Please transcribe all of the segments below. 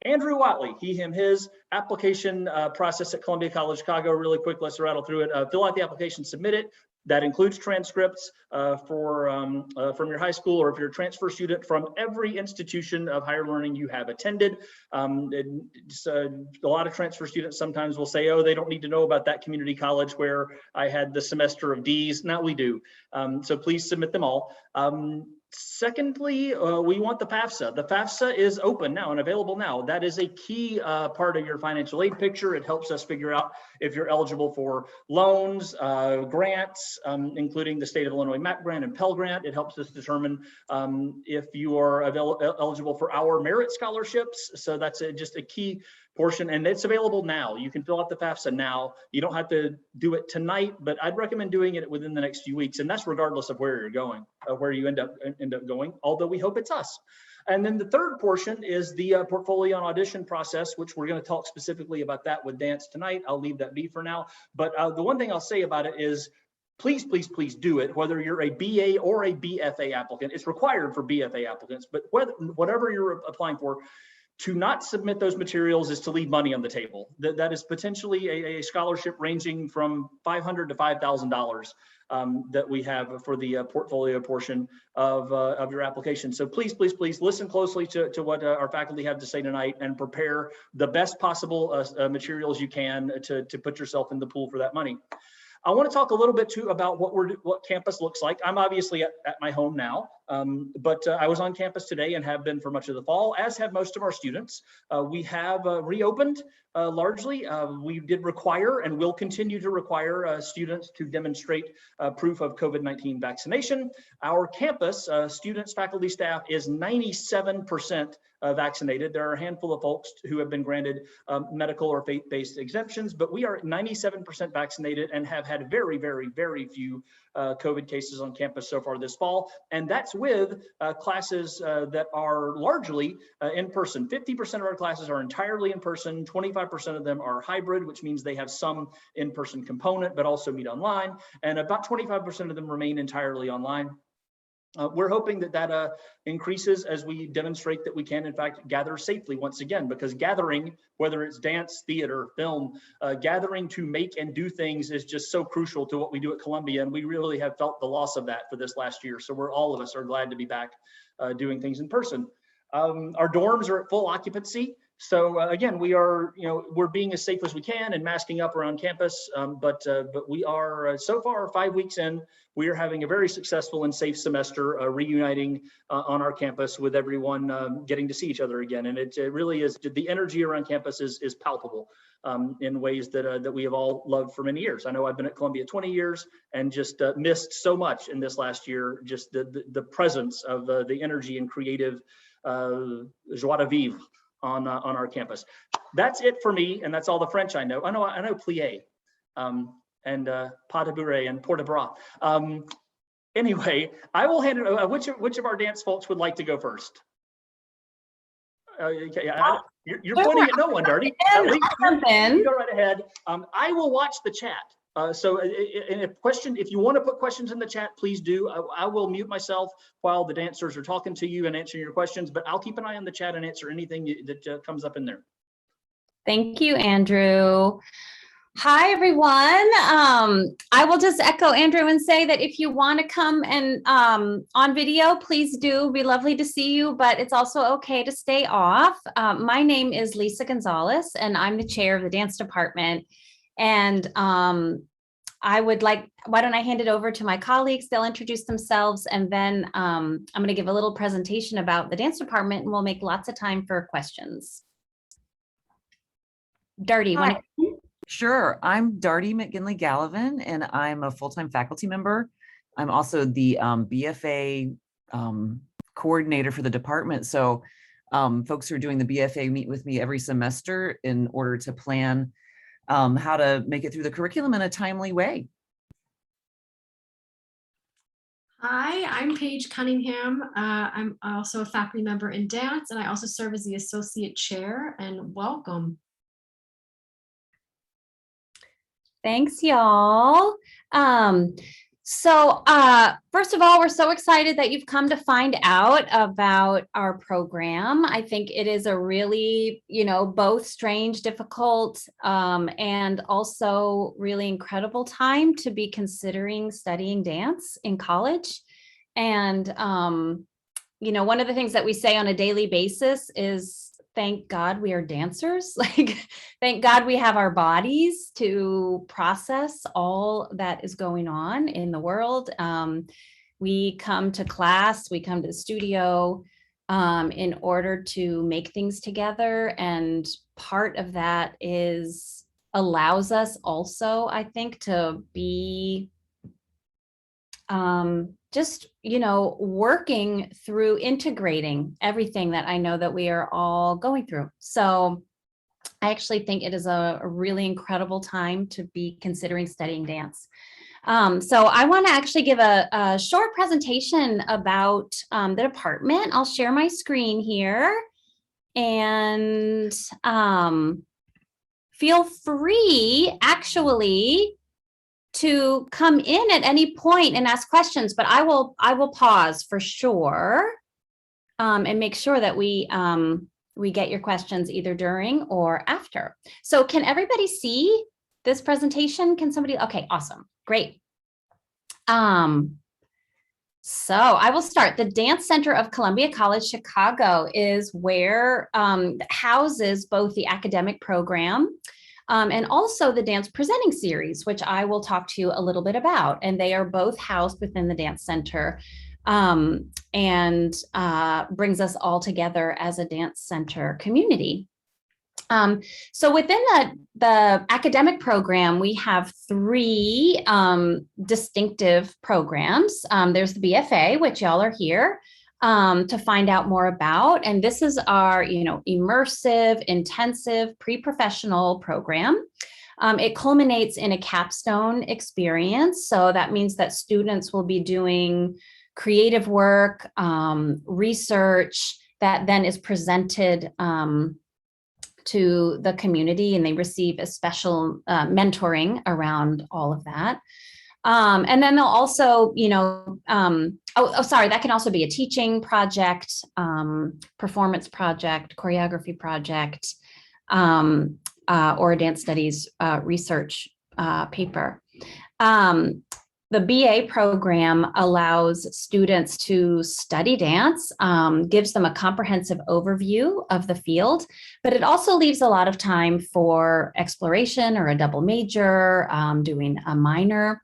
Andrew Watley, he, him, his application process at Columbia College Chicago. Really quick, let's rattle through it. Fill out the application, submit it. That includes transcripts from your high school, or if you're a transfer student, from every institution of higher learning you have attended. A lot of transfer students sometimes will say, oh, they don't need to know about that community college where I had the semester of D's. Now we do. So please submit them all. Secondly, we want the FAFSA. The FAFSA is open now and available now. That is a key part of your financial aid picture. It helps us figure out if you're eligible for loans, grants, including the state of Illinois MAP grant and Pell Grant. It helps us determine if you are eligible for our merit scholarships. So that's just a key portion, and it's available now. You can fill out the FAFSA now. You don't have to do it tonight, but I'd recommend doing it within the next few weeks, and that's regardless of where you're going, where you end up going, although we hope it's us. And then the third portion is the portfolio and audition process, which we're going to talk specifically about that with Dance tonight. I'll leave that be for now. But the one thing I'll say about it is, please, please, please do it, whether you're a BA or a BFA applicant. It's required for BFA applicants, but whatever you're applying for, to not submit those materials is to leave money on the table. That is potentially a scholarship ranging from $500 to $5,000 that we have for the portfolio portion of your application. So please, please, please listen closely to what our faculty have to say tonight, and prepare the best possible materials you can to put yourself in the pool for that money. I want to talk a little bit too about what campus looks like. I'm obviously at my home now, but I was on campus today and have been for much of the fall, as have most of our students. We have reopened largely. We did require and will continue to require students to demonstrate proof of COVID-19 vaccination. Our campus, students, faculty, staff, is 97% vaccinated. There are a handful of folks who have been granted medical or faith-based exemptions, but we are 97% vaccinated and have had very, very, very few COVID cases on campus so far this fall. And that's with classes that are largely in person. 50% of our classes are entirely in person. 25% of them are hybrid, which means they have some in-person component, but also meet online. And about 25% of them remain entirely online. We're hoping that increases as we demonstrate that we can, in fact, gather safely once again, because gathering, whether it's dance, theater, film, gathering to make and do things is just so crucial to what we do at Columbia. And we really have felt the loss of that for this last year. So all of us are glad to be back doing things in person. Our dorms are at full occupancy. So again, we're being as safe as we can and masking up around campus, but we are so far 5 weeks in. We are having a very successful and safe semester, reuniting on our campus with everyone getting to see each other again. And it really is, the energy around campus is palpable in ways that we have all loved for many years. I know I've been at Columbia 20 years and just missed so much in this last year, just the presence of the energy and creative joie de vivre on our campus. That's it for me, and that's all the French I know. I know plié, and pas de bourrée and port de bras. Anyway, I will hand it. Which of our dance folks would like to go first? Okay, you're pointing at no one, Darty. At least you go right ahead. I will watch the chat. So if you want to put questions in the chat, please do. I will mute myself while the dancers are talking to you and answering your questions, but I'll keep an eye on the chat and answer anything that comes up in there. Thank you, Andrew. Hi, everyone. I will just echo Andrew and say that if you want to come and on video, please do. It'd be lovely to see you, but it's also okay to stay off. My name is Lisa Gonzalez, and I'm the chair of the dance department. And why don't I hand it over to my colleagues? They'll introduce themselves, and then I'm going to give a little presentation about the dance department, and we'll make lots of time for questions. Darty, want to? Sure. I'm Darty McGinley-Gallivan, and I'm a full-time faculty member. I'm also the BFA coordinator for the department. So folks who are doing the BFA meet with me every semester in order to plan how to make it through the curriculum in a timely way. Hi, I'm Paige Cunningham. I'm also a faculty member in dance, and I also serve as the associate chair, and welcome. Thanks, y'all. So first of all, we're so excited that you've come to find out about our program. I think it is a really, both strange, difficult, and also really incredible time to be considering studying dance in college. And, one of the things that we say on a daily basis is, thank God we are dancers. Like, thank God we have our bodies to process all that is going on in the world. We come to class, we come to the studio in order to make things together. And part of that allows us also, I think, to be just, working through integrating everything that I know that we are all going through. So I actually think it is a really incredible time to be considering studying dance. So I want to actually give a short presentation about the department. I'll share my screen here, and feel free actually to come in at any point and ask questions, but I will pause for sure and make sure that we get your questions either during or after. So can everybody see this presentation? Can somebody? Okay, awesome, great. So I will start. The Dance Center of Columbia College Chicago is where houses both the academic program and also the dance presenting series, which I will talk to you a little bit about. And they are both housed within the Dance Center and brings us all together as a dance center community. So within the academic program, we have three distinctive programs. There's the BFA, which y'all are here to find out more about. And this is our, immersive, intensive, pre-professional program. It culminates in a capstone experience. So that means that students will be doing creative work, research that then is presented to the community, and they receive a special mentoring around all of that. And then they'll also, that can also be a teaching project, performance project, choreography project, or a dance studies research paper. The BA program allows students to study dance, gives them a comprehensive overview of the field, but it also leaves a lot of time for exploration or a double major, doing a minor.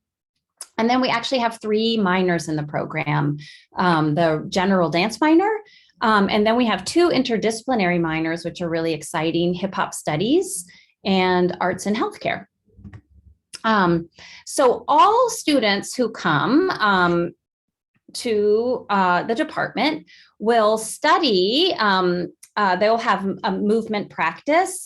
And then we actually have three minors in the program, the general dance minor, and then we have two interdisciplinary minors, which are really exciting: hip hop studies and arts and healthcare. So all students who come to the department will study, they'll have a movement practice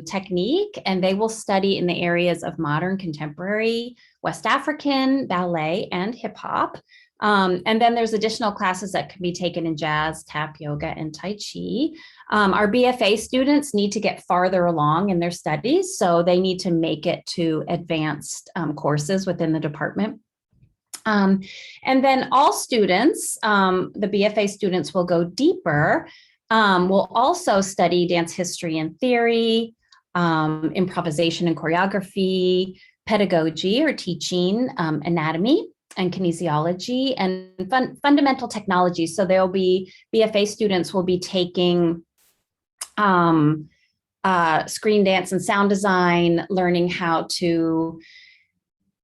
technique, and they will study in the areas of modern, contemporary, West African, ballet, and hip hop. And then there's additional classes that can be taken in jazz, tap, yoga, and Tai Chi. Our BFA students need to get farther along in their studies, so they need to make it to advanced courses within the department. And then all students, the BFA students, will go deeper. We'll also study dance history and theory, improvisation and choreography, pedagogy or teaching, anatomy and kinesiology, and fundamental technology. So there'll be BFA students will be taking screen dance and sound design, learning how to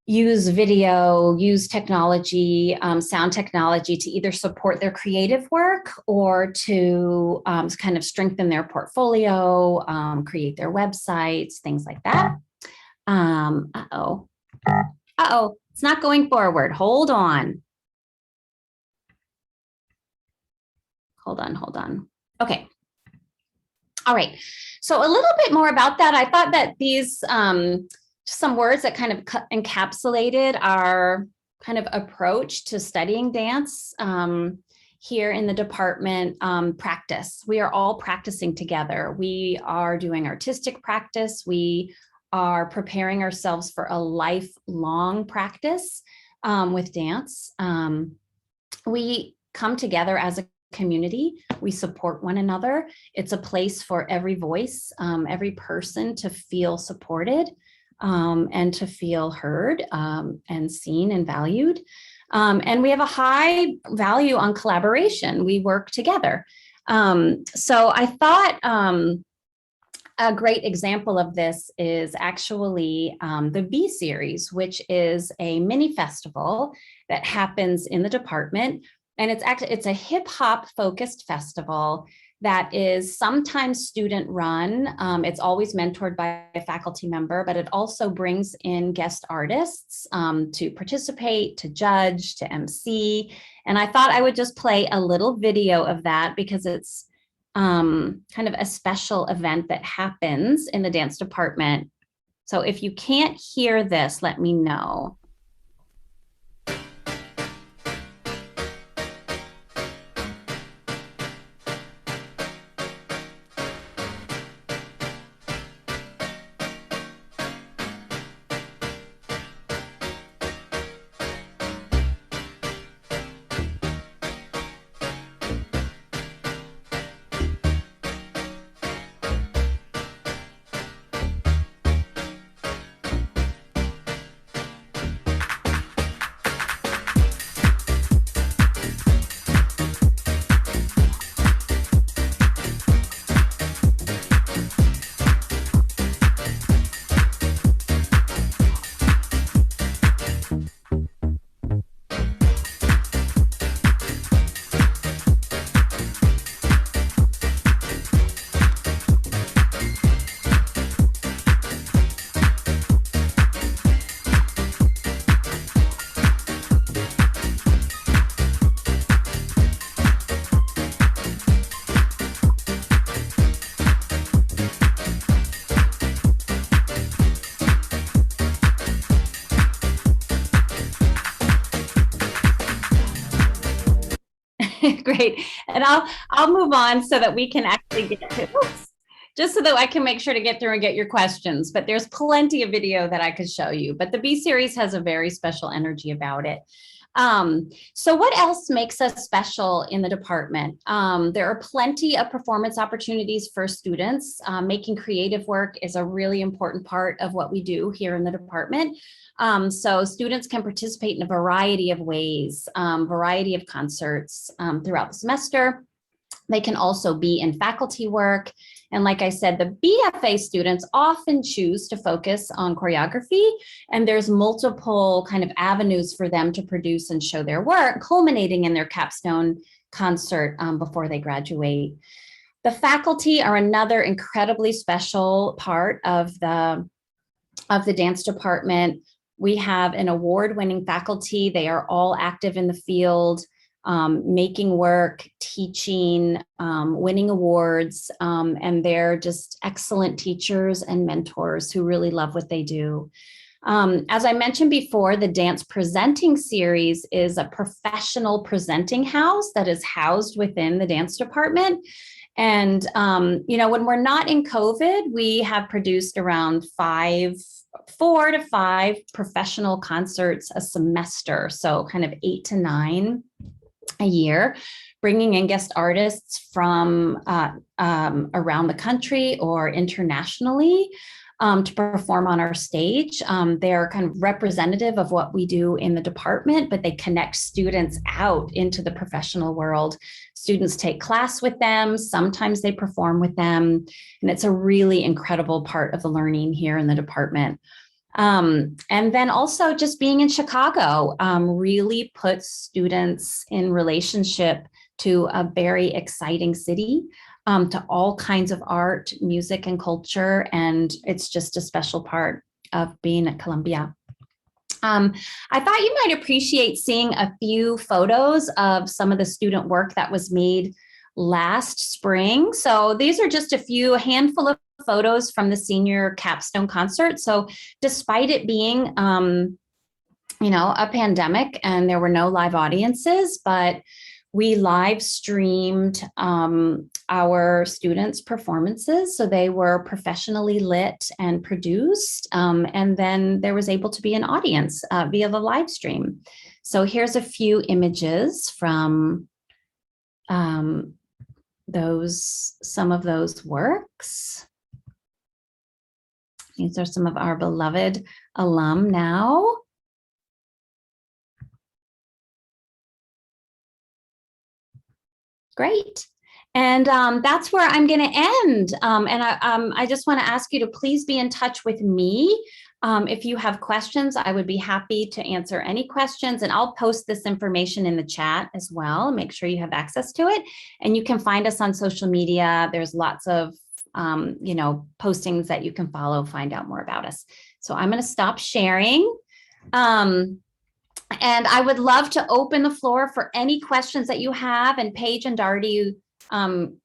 use video, use technology, sound technology to either support their creative work or to kind of strengthen their portfolio, create their websites, things like that. It's not going forward. Hold on. Hold on. Okay. All right. So a little bit more about that. I thought that these some words that kind of encapsulated our kind of approach to studying dance here in the department. Practice. We are all practicing together. We are doing artistic practice. We are preparing ourselves for a lifelong practice. with dance. We come together as a community. We support one another. It's a place for every voice, every person to feel supported and to feel heard and seen and valued. And we have a high value on collaboration. We work together. So I thought a great example of this is actually the B series, which is a mini festival that happens in the department. And it's a hip hop focused festival that is sometimes student run. It's always mentored by a faculty member, but it also brings in guest artists to participate, to judge, to MC. And I thought I would just play a little video of that because it's kind of a special event that happens in the dance department. So if you can't hear this, let me know. Great. And I'll move on so that we can actually get to, just so that I can make sure to get through and get your questions. But there's plenty of video that I could show you. But the B series has a very special energy about it. So what else makes us special in the department? There are plenty of performance opportunities for students. Making creative work is a really important part of what we do here in the department. So students can participate in a variety of ways, variety of concerts throughout the semester. They can also be in faculty work. And like I said, the BFA students often choose to focus on choreography, and there's multiple kind of avenues for them to produce and show their work, culminating in their capstone concert before they graduate. The faculty are another incredibly special part of the dance department. We have an award-winning faculty. They are all active in the field, making work, teaching, winning awards, and they're just excellent teachers and mentors who really love what they do. As I mentioned before, the Dance Presenting Series is a professional presenting house that is housed within the dance department. And, you know, when we're not in COVID, we have produced around 4 to 5 professional concerts a semester. So kind of 8 to 9 a year, bringing in guest artists from around the country or internationally to perform on our stage. They're kind of representative of what we do in the department, but they connect students out into the professional world. Students take class with them. Sometimes they perform with them. And it's a really incredible part of the learning here in the department. And then also just being in Chicago really puts students in relationship to a very exciting city, to all kinds of art, music, and culture. And it's just a special part of being at Columbia. I thought you might appreciate seeing a few photos of some of the student work that was made last spring. So these are just a handful of photos from the senior capstone concert. So despite it being, you know, a pandemic and there were no live audiences, but We live streamed our students' performances. So they were professionally lit and produced. And then there was able to be an audience via the live stream. So here's a few images from some of those works. These are some of our beloved alum now. Great. And that's where I'm going to end. I just want to ask you to please be in touch with me. If you have questions, I would be happy to answer any questions, and I'll post this information in the chat as well. Make sure you have access to it, and you can find us on social media. There's lots of postings that you can follow, find out more about us. So I'm going to stop sharing. And I would love to open the floor for any questions that you have. And Paige and Darty,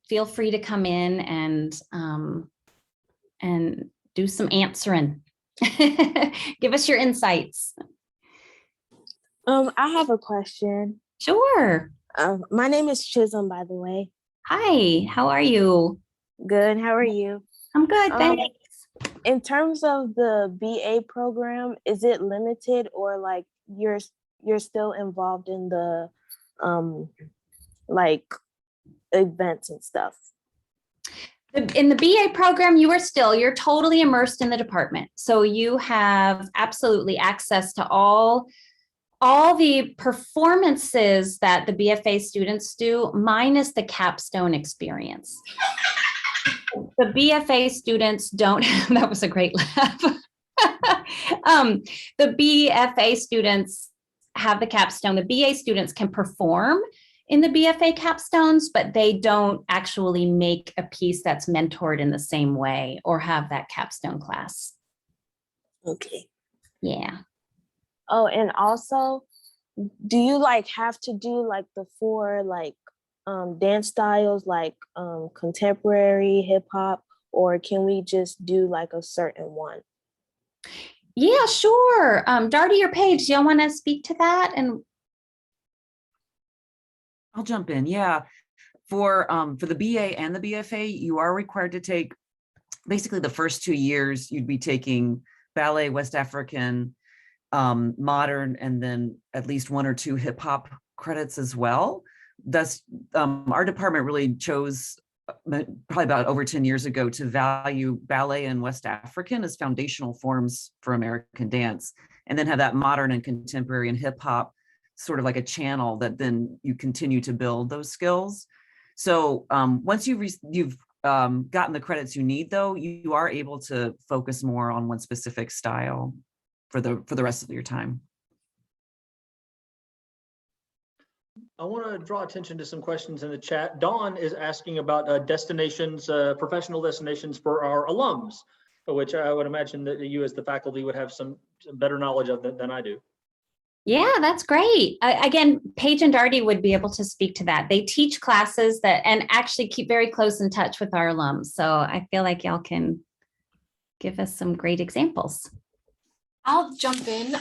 feel free to come in and do some answering. Give us your insights. I have a question. Sure. My name is Chisholm, by the way. Hi, how are you? Good. How are you? I'm good, thanks. In terms of the BA program, is it limited, or like you're still involved in the like events and stuff? In the BA program, you're totally immersed in the department. So you have absolutely access to all the performances that the BFA students do, minus the capstone experience. The BFA students don't, that was a great laugh. The BFA students have the capstone. The BA students can perform in the BFA capstones, but they don't actually make a piece that's mentored in the same way or have that capstone class. Okay. Yeah. Oh, and also, do you like have to do like the 4 like dance styles, like contemporary, hip hop, or can we just do like a certain one? Yeah, sure. Darty or Paige, do y'all want to speak to that? And I'll jump in. Yeah. For the BA and the BFA, you are required to take basically the first 2 years. You'd be taking ballet, West African, modern, and then at least 1 or 2 hip hop credits as well. That's our department really chose probably about over 10 years ago to value ballet and West African as foundational forms for American dance, and then have that modern and contemporary and hip hop sort of like a channel that then you continue to build those skills. So once you've gotten the credits you need, though, you are able to focus more on one specific style for the rest of your time. I want to draw attention to some questions in the chat. Dawn is asking about destinations, professional destinations for our alums, which I would imagine that you as the faculty would have some better knowledge of than I do. yeah, that's great. Again, Paige and Darty would be able to speak to that. They teach classes and actually keep very close in touch with our alums. So I feel like y'all can give us some great examples. I'll jump in.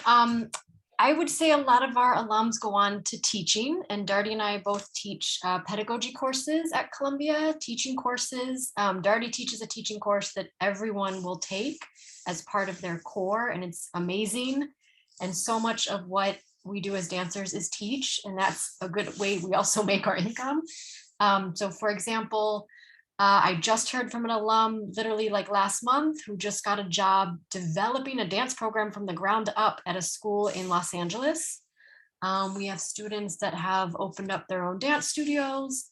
I would say a lot of our alums go on to teaching, and Darty and I both teach pedagogy courses at Columbia, teaching courses. Darty teaches a teaching course that everyone will take as part of their core, and it's amazing. And so much of what we do as dancers is teach, and that's a good way we also make our income. So for example, I just heard from an alum literally like last month who just got a job developing a dance program from the ground up at a school in Los Angeles. We have students that have opened up their own dance studios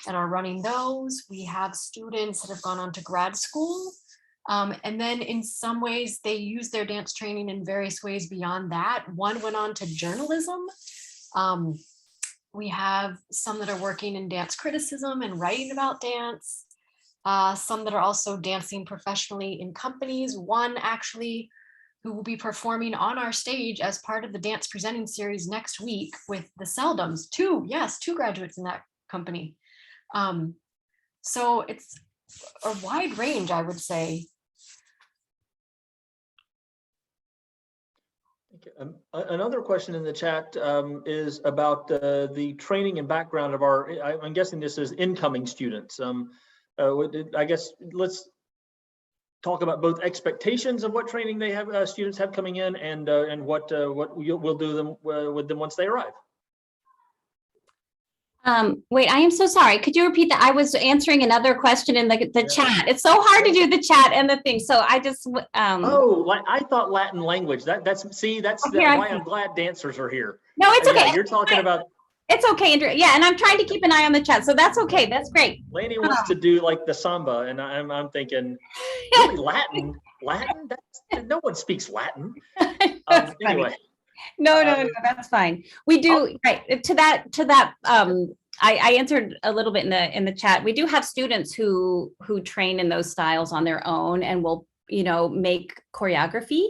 and are running those. We have students that have gone on to grad school. And then in some ways, they use their dance training in various ways beyond that. One went on to journalism. We have some that are working in dance criticism and writing about dance. Some that are also dancing professionally in companies. One actually who will be performing on our stage as part of the dance presenting series next week with the Seldums. Two graduates in that company. So it's a wide range, I would say. Okay. Another question in the chat is about the training and background of our, I'm guessing this is incoming students. I guess let's talk about both expectations of what training they have, students have coming in, and what we'll do them with them once they arrive. Wait, I am so sorry. Could you repeat that? I was answering another question in the chat. It's so hard to do the chat and the thing. So I just, Oh, like I thought Latin language. That's why I'm glad dancers are here. No, it's okay. Yeah, you're talking about. It's okay, Andrew. Yeah, and I'm trying to keep an eye on the chat, so that's okay. That's great. Laney wants to do like the samba, and I'm thinking, really Latin? Latin? No one speaks Latin. Anyway. No, that's fine. We do, right, to that, I answered a little bit in the chat. We do have students who train in those styles on their own and will, make choreography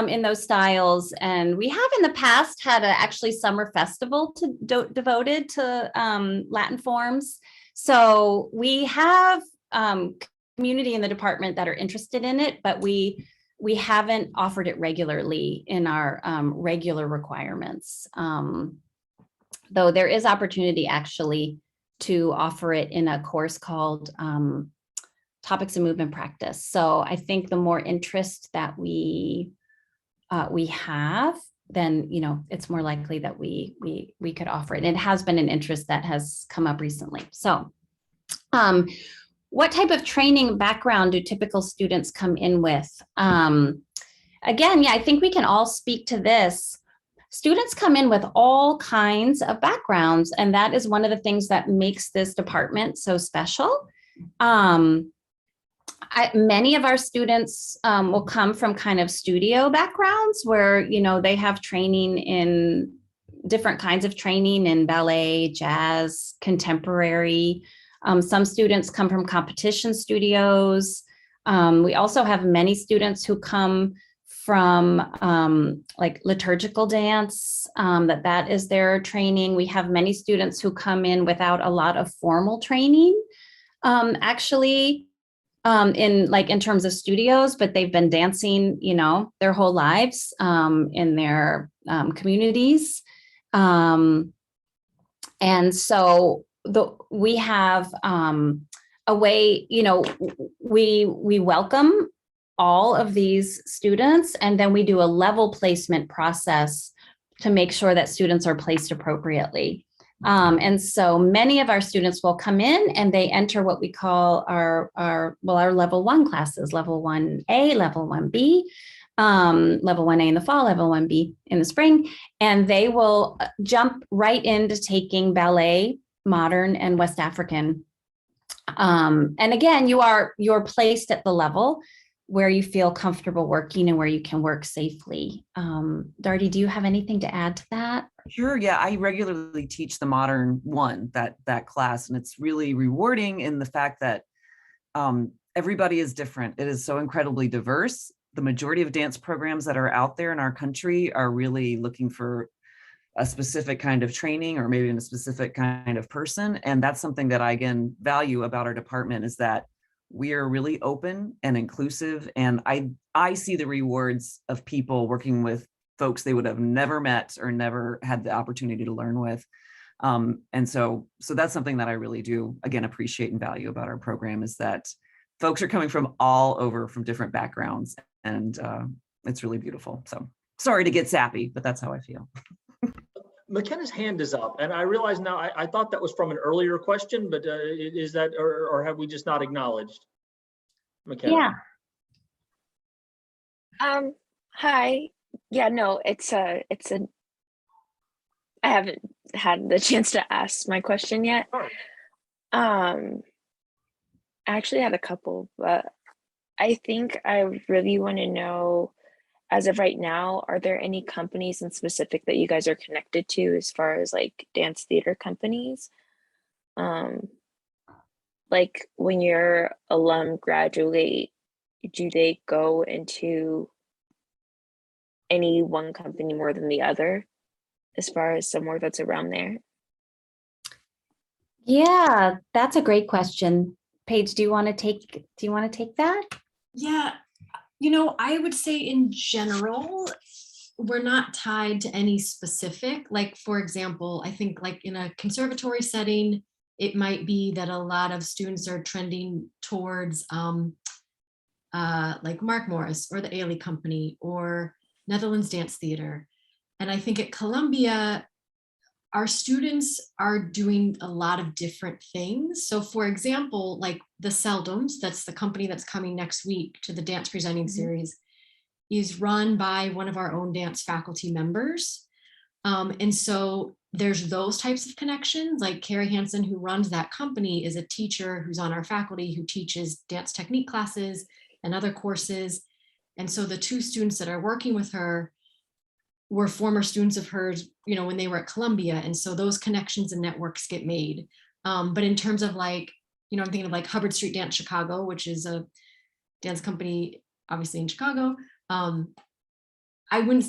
in those styles. And we have in the past had actually summer festival devoted to Latin forms. So we have community in the department that are interested in it, but we haven't offered it regularly in our regular requirements. Though there is opportunity actually to offer it in a course called Topics of Movement Practice. So I think the more interest that we have, then it's more likely that we could offer it. And it has been an interest that has come up recently. So what type of training background do typical students come in with? Again, yeah, I think we can all speak to this. Students come in with all kinds of backgrounds, and that is one of the things that makes this department so special. Many of our students will come from kind of studio backgrounds where, they have training in different kinds of training in ballet, jazz, contemporary. Some students come from competition studios. We also have many students who come from like liturgical dance, that is their training. We have many students who come in without a lot of formal training, actually, in terms of studios, but they've been dancing, their whole lives in their communities. And so we have a way, we welcome all of these students, and then we do a level placement process to make sure that students are placed appropriately. And so many of our students will come in and they enter what we call our level 1 classes, level 1A, level 1B, level 1A in the fall, level 1B in the spring, and they will jump right into taking ballet, modern, and West African. And again, you're placed at the level where you feel comfortable working and where you can work safely. Darty, do you have anything to add to that? Sure. Yeah, I regularly teach the modern one, that class, and it's really rewarding in the fact that everybody is different. It is so incredibly diverse. The majority of dance programs that are out there in our country are really looking for a specific kind of training or maybe in a specific kind of person. And that's something that I, again, value about our department, is that we are really open and inclusive. And I see the rewards of people working with folks they would have never met or never had the opportunity to learn with. And so that's something that I really do, again, appreciate and value about our program, is that folks are coming from all over, from different backgrounds. And it's really beautiful. So sorry to get sappy, but that's how I feel. McKenna's hand is up, and I realize now I thought that was from an earlier question, but is that, or have we just not acknowledged McKenna? Yeah. Hi. Yeah, no, I haven't had the chance to ask my question yet. Sure. I actually had a couple, but I think I really want to know, as of right now, are there any companies in specific that you guys are connected to as far as like dance theater companies? Like when your alum graduate, do they go into any one company more than the other, as far as somewhere that's around there? Yeah, that's a great question. Paige, do you want to take that? Yeah, I would say in general, we're not tied to any specific, like, for example, I think like in a conservatory setting, it might be that a lot of students are trending towards like Mark Morris or the Ailey Company or Netherlands Dance Theater. And I think at Columbia, our students are doing a lot of different things. So for example, like the Seldums, that's the company that's coming next week to the dance presenting series, is run by one of our own dance faculty members. And so there's those types of connections, like Carrie Hansen, who runs that company, is a teacher who's on our faculty who teaches dance technique classes and other courses. And so the two students that are working with her were former students of hers, you know, when they were at Columbia. And so those connections and networks get made. But in terms of like, you know, I'm thinking of like Hubbard Street Dance Chicago, which is a dance company, obviously in Chicago.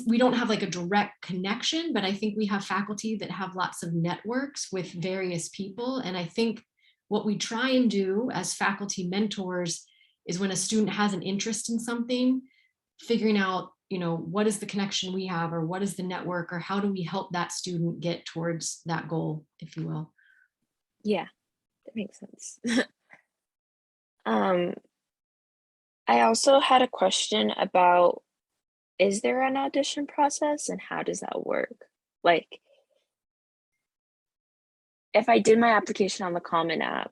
We don't have like a direct connection, but I think we have faculty that have lots of networks with various people. And I think what we try and do as faculty mentors is when a student has an interest in something, figuring out, you know, what is the connection we have, or what is the network, or how do we help that student get towards that goal, if you will. Yeah, that makes sense. I also had a question about, is there an audition process and how does that work? Like, if I did my application on the Common App,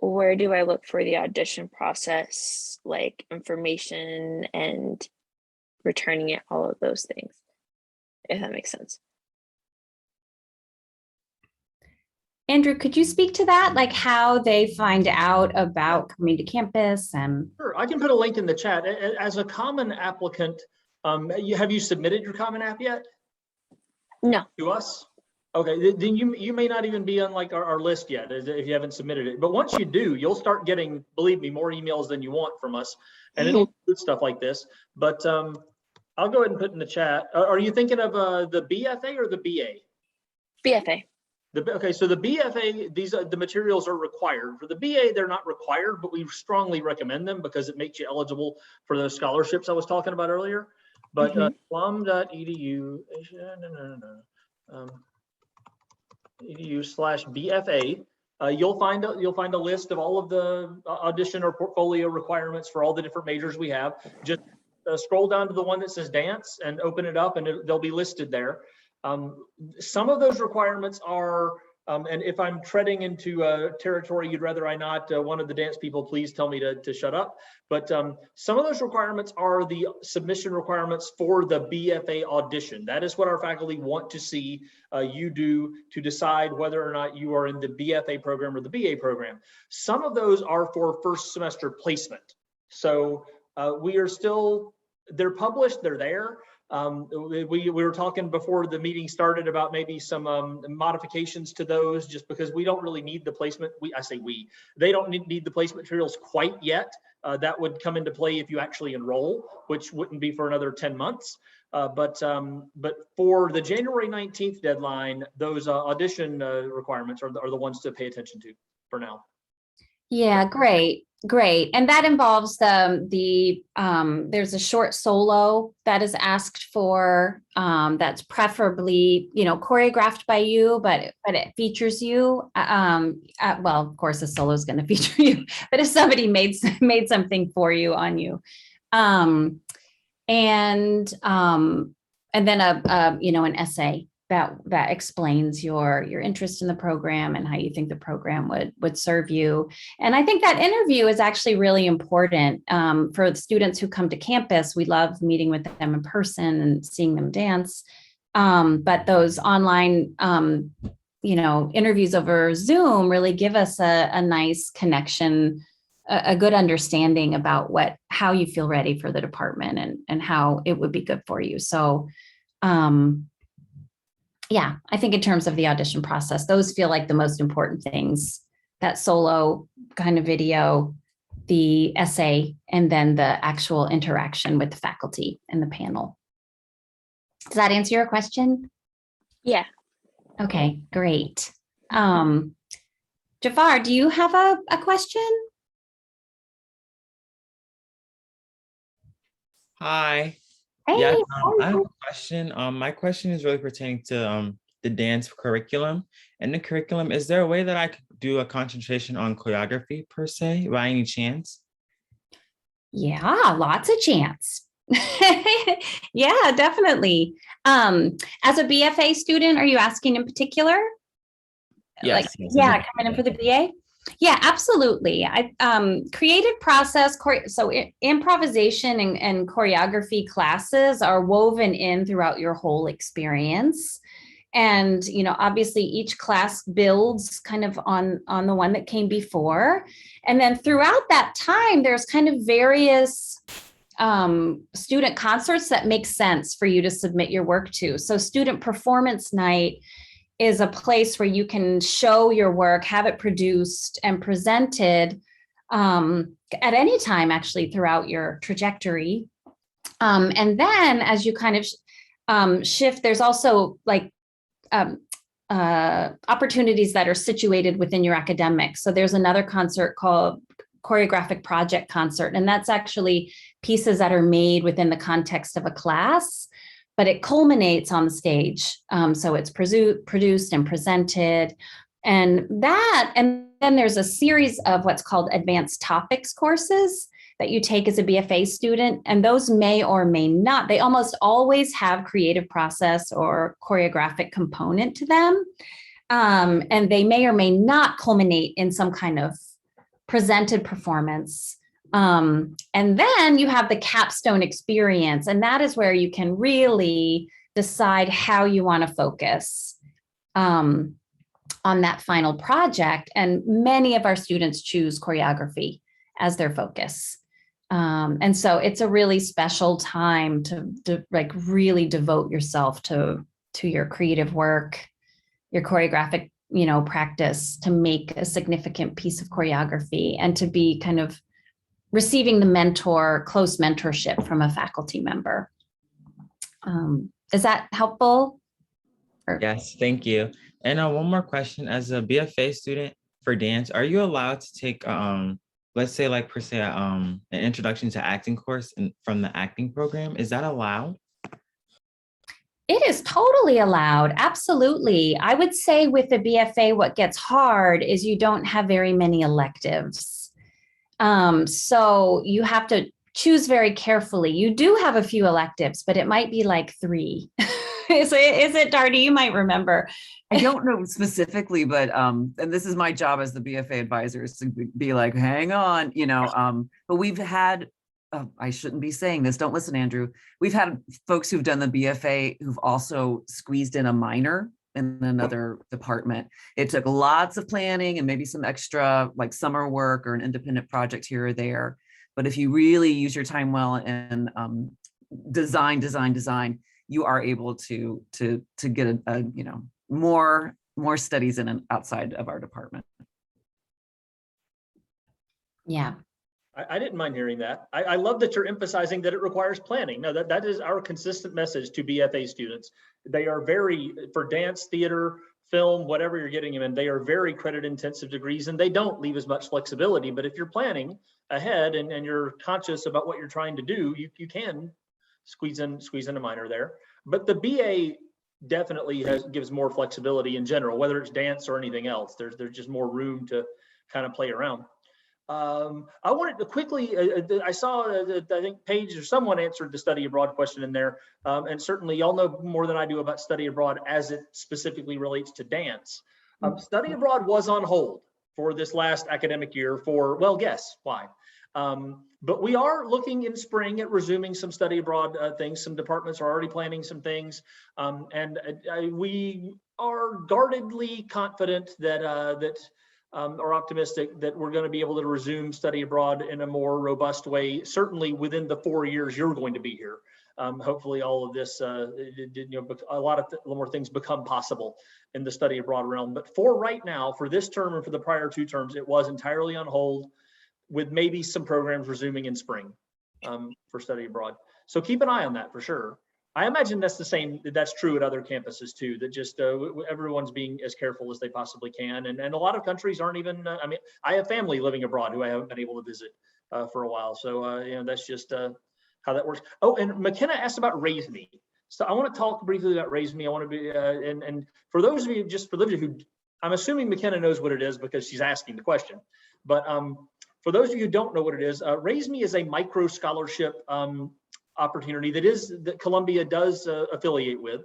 where do I look for the audition process, like information and returning it, all of those things, if that makes sense? Andrew, could you speak to that? Like how they find out about coming to campus and? Sure, I can put a link in the chat. As a common applicant, have you submitted your Common App yet? No. To us? Okay, then you may not even be on like our list yet if you haven't submitted it. But once you do, you'll start getting, believe me, more emails than you want from us. And it'll include stuff like this. But I'll go ahead and put in the chat. Are you thinking of the BFA or the BA? BFA. Okay, so the BFA, these the materials are required. For the BA, they're not required, but we strongly recommend them because it makes you eligible for those scholarships I was talking about earlier. But plum.edu, edu/BFA, you'll find a list of all of the audition or portfolio requirements for all the different majors we have. Just scroll down to the one that says dance and open it up, and they'll be listed there. Some of those requirements are, and if I'm treading into territory you'd rather I not, one of the dance people, please tell me to shut up. But some of those requirements are the submission requirements for the BFA audition. That is what our faculty want to see you do to decide whether or not you are in the BFA program or the BA program. Some of those are for first semester placement. So we are still, they're published, they're there. We were talking before the meeting started about maybe some modifications to those, just because we don't really need the placement. They don't need the placement materials quite yet. That would come into play if you actually enroll, which wouldn't be for another 10 months. But for the January 19th deadline, those audition requirements are the ones to pay attention to for now. Yeah, great. And that involves there's a short solo that is asked for, that's preferably, choreographed by you, but it features you. Well, of course, the solo is going to feature you, but if somebody made something for you on you, and then an essay that explains your interest in the program and how you think the program would serve you. And I think that interview is actually really important for the students who come to campus. We love meeting with them in person and seeing them dance. But those online, interviews over Zoom really give us a nice connection, a good understanding about how you feel ready for the department and how it would be good for you. So, yeah, I think in terms of the audition process, those feel like the most important things: that solo kind of video, the essay, and then the actual interaction with the faculty and the panel. Does that answer your question? Yeah. Okay, great. Jafar, do you have a question? Hi. Hey, Yes, how are I have you? a question. My question is really pertaining to the dance curriculum. And the curriculum, is there a way that I could do a concentration on choreography per se, by any chance? Yeah, lots of chance. Yeah, definitely. As a BFA student, are you asking in particular? Like, Yes, as a yeah, coming in for the BA? Yeah, absolutely. I creative process, so improvisation and choreography classes are woven in throughout your whole experience. And obviously each class builds kind of on the one that came before. And then throughout that time, there's kind of various student concerts that make sense for you to submit your work to. So student performance night is a place where you can show your work, have it produced and presented at any time actually throughout your trajectory. And then as you kind of shift, there's also like opportunities that are situated within your academics. So there's another concert called choreographic project concert, and that's actually pieces that are made within the context of a class, but it culminates on the stage. So it's produced and presented, and then there's a series of what's called advanced topics courses that you take as a BFA student, and those may or may not, they almost always have creative process or choreographic component to them. And they may or may not culminate in some kind of presented performance. And then you have the capstone experience, and that is where you can really decide how you want to focus on that final project. And many of our students choose choreography as their focus. And so it's a really special time to like really devote yourself to your creative work, your choreographic, practice, to make a significant piece of choreography and to be kind of receiving the close mentorship from a faculty member. Is that helpful? Yes, thank you. And one more question, as a BFA student for dance, are you allowed to take let's say like per se an introduction to acting course from the acting program? Is that allowed? It is totally allowed. Absolutely. I would say with the BFA, what gets hard is you don't have very many electives. So you have to choose very carefully. You do have a few electives, but it might be like 3. Is it, Darty? You might remember. I don't know specifically, but and this is my job as the BFA advisor, is to be like, hang on, but we've had, I shouldn't be saying this, don't listen, Andrew. We've had folks who've done the BFA who've also squeezed in a minor in another department. It took lots of planning and maybe some extra like summer work or an independent project here or there. But if you really use your time well and design, you are able to get a more studies in and outside of our department. Yeah. I didn't mind hearing that. I love that you're emphasizing that it requires planning. No, that is our consistent message to BFA students. They are very, for dance, theater, film, whatever you're getting them in, they are very credit intensive degrees, and they don't leave as much flexibility. But if you're planning ahead and you're conscious about what you're trying to do, you can squeeze in a minor there. But the BA definitely gives more flexibility in general, whether it's dance or anything else. There's just more room to kind of play around. I wanted to quickly, I saw that I think Paige or someone answered the study abroad question in there. And certainly y'all know more than I do about study abroad as it specifically relates to dance. Study abroad was on hold for this last academic year for, well, guess why. But we are looking in spring at resuming some study abroad things. Some departments are already planning some things. And we are guardedly confident that, or optimistic that we're going to be able to resume study abroad in a more robust way, certainly within the 4 years you're going to be here. Hopefully all of this, a lot more things become possible in the study abroad realm. But for right now, for this term and for the prior 2 terms, it was entirely on hold, with maybe some programs resuming in spring for study abroad. So keep an eye on that for sure. I imagine that's the same, that's true at other campuses too, that just everyone's being as careful as they possibly can. And a lot of countries aren't even, I mean, I have family living abroad who I haven't been able to visit for a while. So, that's just how that works. Oh, and McKenna asked about Raise Me. So I want to talk briefly about Raise Me. I want to be, and for those of you, just for those of you who, I'm assuming McKenna knows what it is because she's asking the question. But for those of you who don't know what it is, Raise Me is a micro scholarship opportunity that Columbia does affiliate with.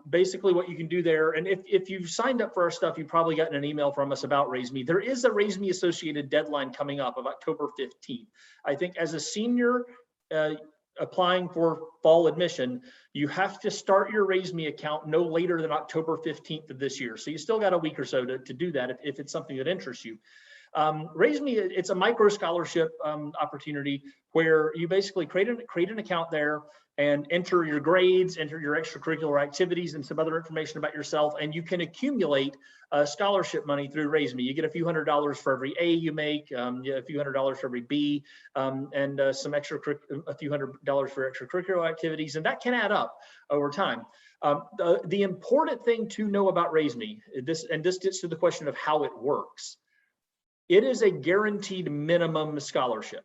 Basically what you can do there, and if you've signed up for our stuff, you've probably gotten an email from us about Raise Me. There is a Raise Me associated deadline coming up of October 15th. I think as a senior applying for fall admission, you have to start your Raise Me account no later than October 15th of this year. So you still got a week or so to do that if it's something that interests you. Raise Me, it's a micro scholarship opportunity where you basically create an account there and enter your grades, enter your extracurricular activities and some other information about yourself, and you can accumulate scholarship money through Raise Me. You get a few $100s for every A you make, a few $100s for every B, and a few $100s for extracurricular activities, and that can add up over time. The important thing to know about Raise Me, this gets to the question of how it works. It is a guaranteed minimum scholarship.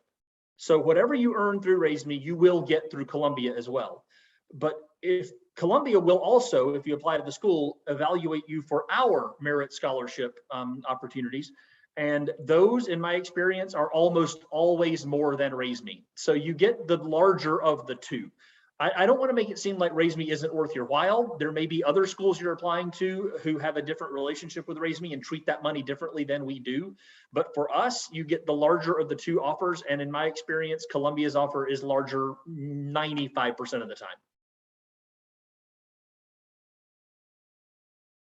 So whatever you earn through Raise Me, you will get through Columbia as well. But if Columbia will also, if you apply to the school, evaluate you for our merit scholarship opportunities. And those, in my experience, are almost always more than Raise Me. So you get the larger of the two. I don't want to make it seem like Raise Me isn't worth your while. There may be other schools you're applying to who have a different relationship with Raise Me and treat that money differently than we do. But for us, you get the larger of the two offers. And in my experience, Columbia's offer is larger 95% of the time.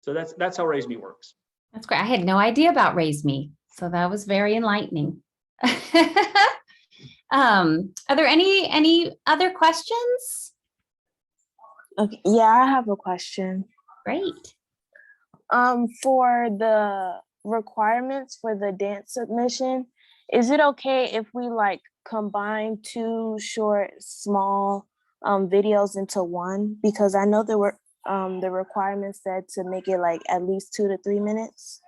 So that's how Raise Me works. That's great. I had no idea about Raise Me, so that was very enlightening. Are there any other questions? Okay, yeah, I have a question. Great. For the requirements for the dance submission, is it okay if we like combine two short, small videos into one? Because I know there were the requirements said to make it like at least 2 to 3 minutes.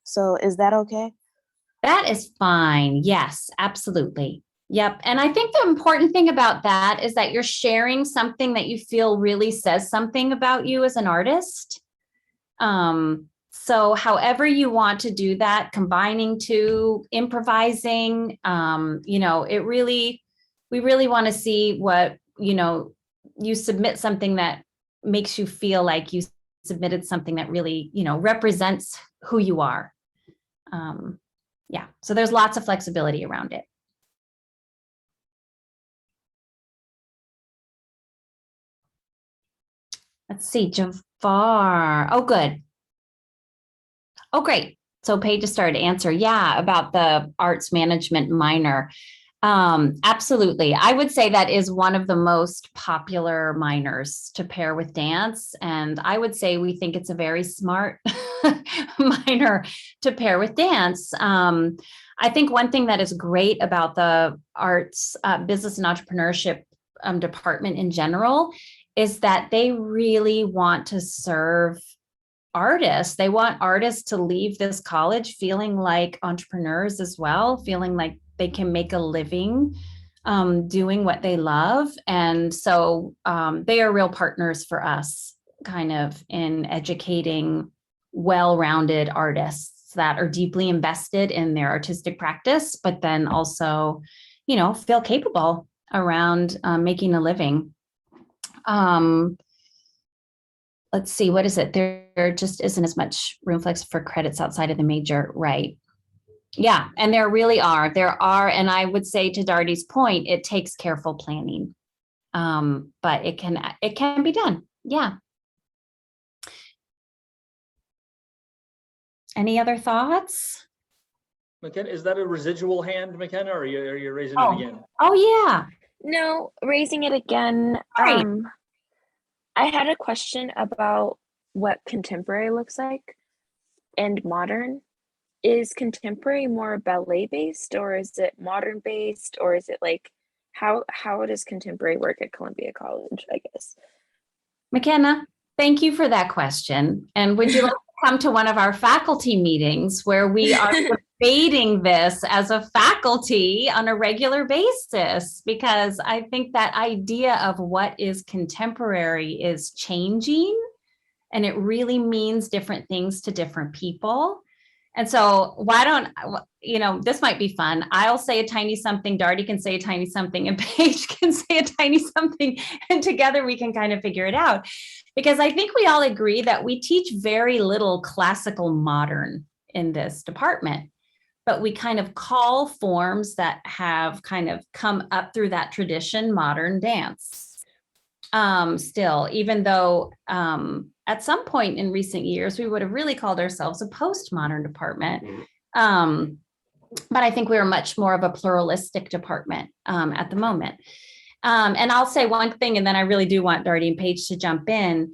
So is that okay? That is fine. Yes, absolutely. Yep. And I think the important thing about that is that you're sharing something that you feel really says something about you as an artist. So however you want to do that, combining two, improvising, we really want to see what, you submit something that makes you feel like you submitted something that really, represents who you are. Yeah. So there's lots of flexibility around it. Let's see, Jafar. Oh, good. Oh, great. So Paige just started to answer. Yeah, about the arts management minor. Absolutely. I would say that is one of the most popular minors to pair with dance. And I would say we think it's a very smart minor to pair with dance. I think one thing that is great about the arts, business and entrepreneurship department in general is that they really want to serve artists. They want artists to leave this college feeling like entrepreneurs as well, feeling like they can make a living doing what they love. And so they are real partners for us kind of in educating well-rounded artists that are deeply invested in their artistic practice, but then also, feel capable around making a living. Let's see, what is it? There just isn't as much room flex for credits outside of the major, right? Yeah, and there are, and I would say to Darty's point, it takes careful planning, but it can be done. Yeah. Any other thoughts? McKenna, is that a residual hand, McKenna, or are you raising it again? Oh yeah. No, raising it again. Great. I had a question about what contemporary looks like and modern. Is contemporary more ballet based, or is it modern based, or is it like how does contemporary work at Columbia College, I guess? McKenna, thank you for that question. And would you like to come to one of our faculty meetings where we are debating this as a faculty on a regular basis, because I think that idea of what is contemporary is changing, and it really means different things to different people. And so why don't, this might be fun. I'll say a tiny something, Darty can say a tiny something, and Paige can say a tiny something, and together we can kind of figure it out. Because I think we all agree that we teach very little classical modern in this department, but we kind of call forms that have kind of come up through that tradition modern dance. Still, even though at some point in recent years, we would have really called ourselves a postmodern department. But I think we are much more of a pluralistic department at the moment. And I'll say one thing, and then I really do want Darty and Paige to jump in.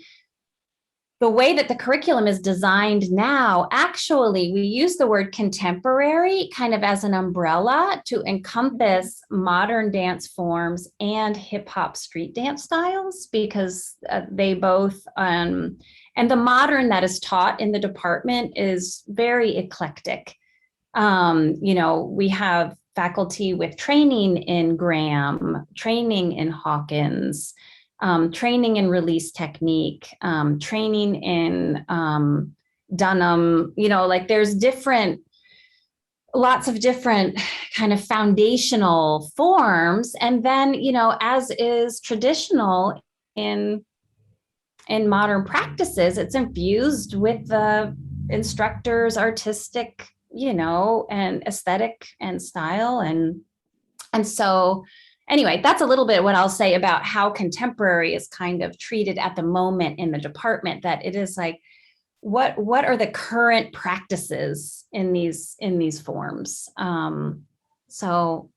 The way that the curriculum is designed now, actually, we use the word contemporary kind of as an umbrella to encompass modern dance forms and hip hop street dance styles, because they both, and the modern that is taught in the department is very eclectic. We have faculty with training in Graham, training in Hawkins, training in release technique, training in Dunham, there's lots of different kind of foundational forms. And then, as is traditional in modern practices, it's infused with the instructor's artistic, and aesthetic and style. And so anyway, that's a little bit what I'll say about how contemporary is kind of treated at the moment in the department, that it is like, what are the current practices in these forms? So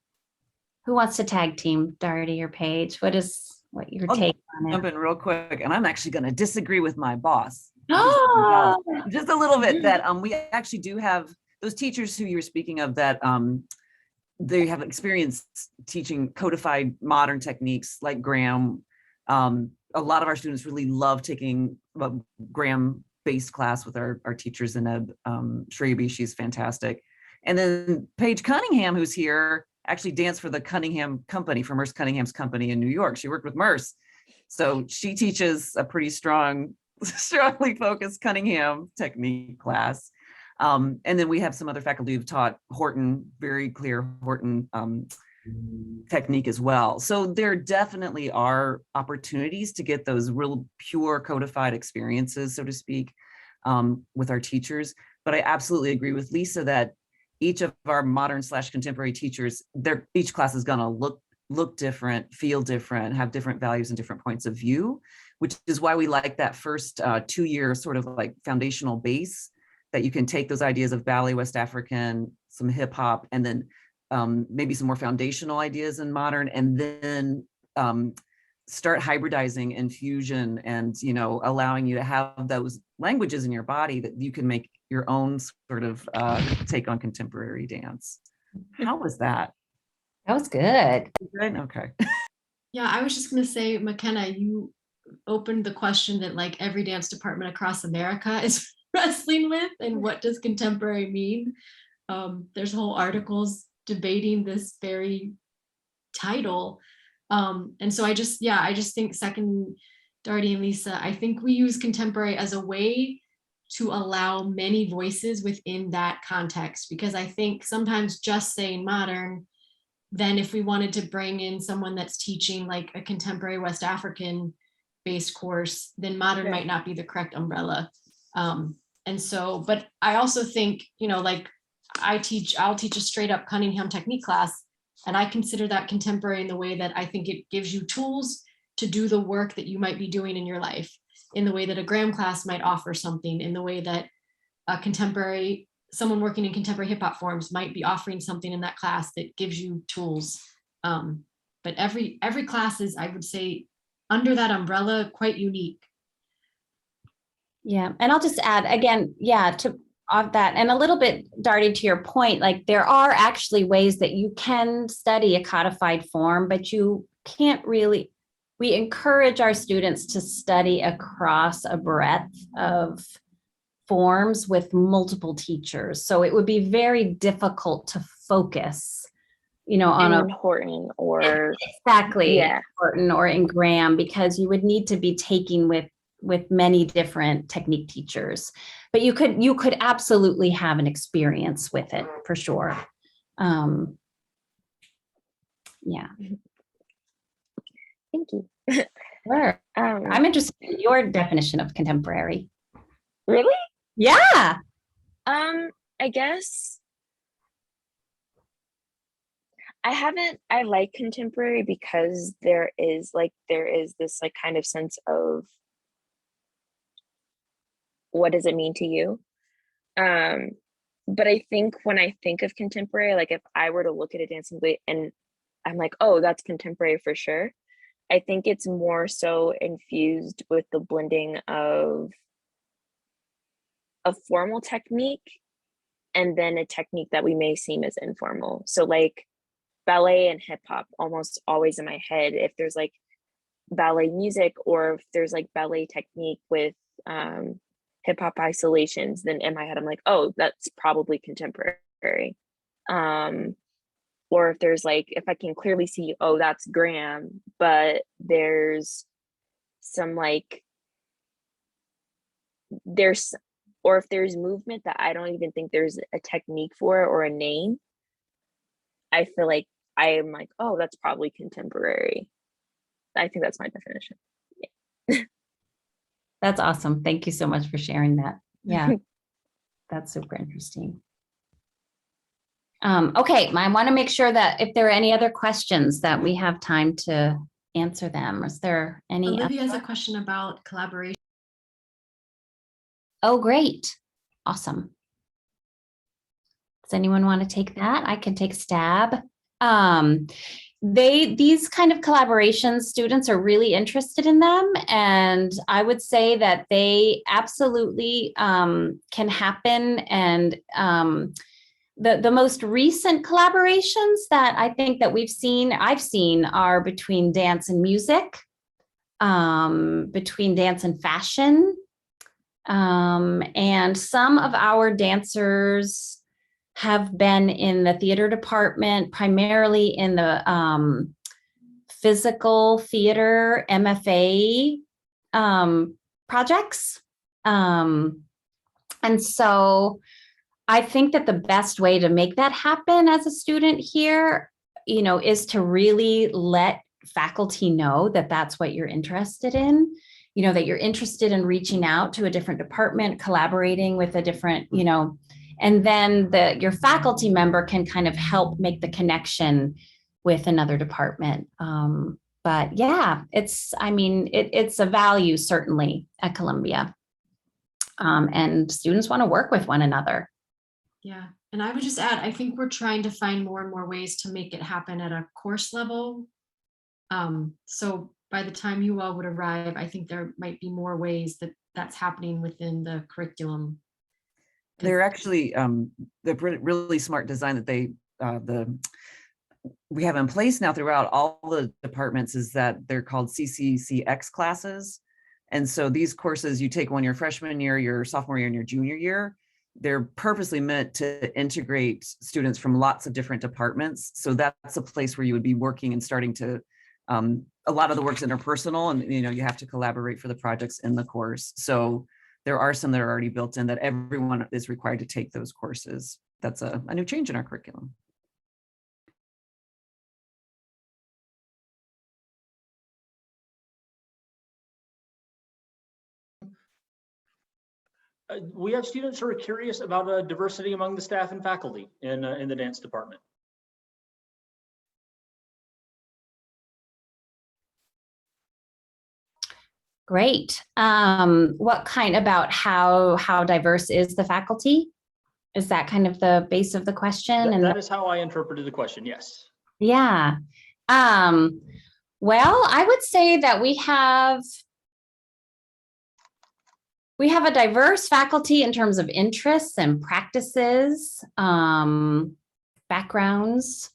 who wants to tag team, Darty or Paige? What your take on it? Jump in real quick, and I'm actually going to disagree with my boss. Oh, Just a little bit, that we actually do have those teachers who you were speaking of, that they have experience teaching codified modern techniques like Graham. A lot of our students really love taking a Graham-based class with our teachers, Zineb Shraby. She's fantastic. And then Paige Cunningham, who's here, actually danced for the Cunningham company, for Merce Cunningham's company in New York. She worked with Merce. So she teaches a pretty strongly focused Cunningham technique class. And then we have some other faculty who've taught Horton, very clear Horton technique as well. So there definitely are opportunities to get those real pure codified experiences, so to speak, with our teachers. But I absolutely agree with Lisa that each of our modern/contemporary teachers, each class is going to look different, feel different, have different values and different points of view, which is why we like that first 2-year sort of like foundational base, that you can take those ideas of ballet, West African, some hip hop, and then maybe some more foundational ideas in modern, and then start hybridizing and fusion, and allowing you to have those languages in your body that you can make your own sort of take on contemporary dance. How was that? that was good. Good? Okay. Yeah, I was just going to say, McKenna, you opened the question that like every dance department across America is wrestling with, and what does contemporary mean? There's whole articles debating this very title. And so I just think, second Darty and Lisa, I think we use contemporary as a way to allow many voices within that context, because I think sometimes just saying modern, then if we wanted to bring in someone that's teaching like a contemporary West African based course, then modern might not be the correct umbrella. And so, but I also think, like I'll teach a straight up Cunningham technique class, and I consider that contemporary in the way that I think it gives you tools to do the work that you might be doing in your life, in the way that a Graham class might offer something, in the way that someone working in contemporary hip hop forms might be offering something in that class that gives you tools. But every class is, I would say, under that umbrella, quite unique. Yeah, and I'll just add again, to that, and a little bit, Darty, to your point, like there are actually ways that you can study a codified form, but you can't really. We encourage our students to study across a breadth of forms with multiple teachers. So it would be very difficult to focus, on In Horton or exactly yeah. Horton or in Graham, because you would need to be taking with many different technique teachers. But you could absolutely have an experience with it for sure. Yeah. Thank you. Sure. I'm interested in your definition of contemporary. Really? Yeah. I guess I like contemporary because there is this like kind of sense of what does it mean to you? But I think when I think of contemporary, like if I were to look at a dancing play and I'm like, oh, that's contemporary for sure. I think it's more so infused with the blending of a formal technique and then a technique that we may seem as informal. So like ballet and hip hop almost always in my head, if there's like ballet music or if there's like ballet technique with hip hop isolations, then in my head I'm like, oh, that's probably contemporary. Or if there's like, if I can clearly see, oh, that's Graham, but there's some like, or if there's movement that I don't even think there's a technique for or a name, I feel like I am like, oh, that's probably contemporary. I think that's my definition. Yeah. That's awesome. Thank you so much for sharing that. Yeah, that's super interesting. Okay, I want to make sure that if there are any other questions that we have time to answer them. Is there any? Olivia has a question about collaboration. Oh, great. Awesome. Does anyone want to take that? I can take a stab. These kind of collaborations, students are really interested in them. And I would say that they absolutely can happen. And the most recent collaborations that I think that I've seen are between dance and music, between dance and fashion. And some of our dancers have been in the theater department, primarily in the physical theater MFA projects. And so I think that the best way to make that happen as a student here, is to really let faculty know that that's what you're interested in, that you're interested in reaching out to a different department, collaborating with a different, and then your faculty member can kind of help make the connection with another department. But yeah, it's a value certainly at Columbia. And students want to work with one another. Yeah, and I would just add, I think we're trying to find more and more ways to make it happen at a course level. So by the time you all would arrive, I think there might be more ways that that's happening within the curriculum. They're actually the really smart design that we have in place now throughout all the departments is that they're called CCCX classes. And so these courses you take one your freshman year, your sophomore year, and your junior year, they're purposely meant to integrate students from lots of different departments. So that's a place where you would be working and starting to, a lot of the work's interpersonal and, you have to collaborate for the projects in the course. So there are some that are already built in that everyone is required to take those courses. That's a new change in our curriculum. We have students who are curious about diversity among the staff and faculty in the dance department. Great. What kind about how diverse is the faculty? Is that kind of the base of the question? That is how I interpreted the question, yes. Yeah. Well, I would say that we have a diverse faculty in terms of interests and practices, backgrounds.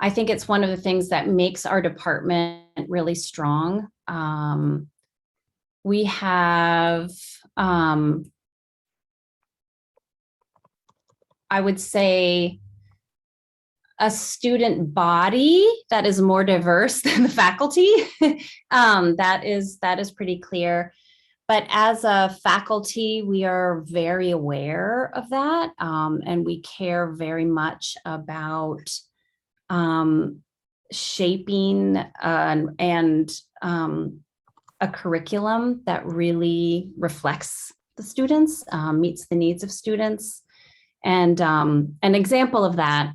I think it's one of the things that makes our department really strong. we have, I would say, a student body that is more diverse than the faculty. That is pretty clear. But as a faculty, we are very aware of that, and we care very much about shaping and a curriculum that really reflects the students, meets the needs of students. And an example of that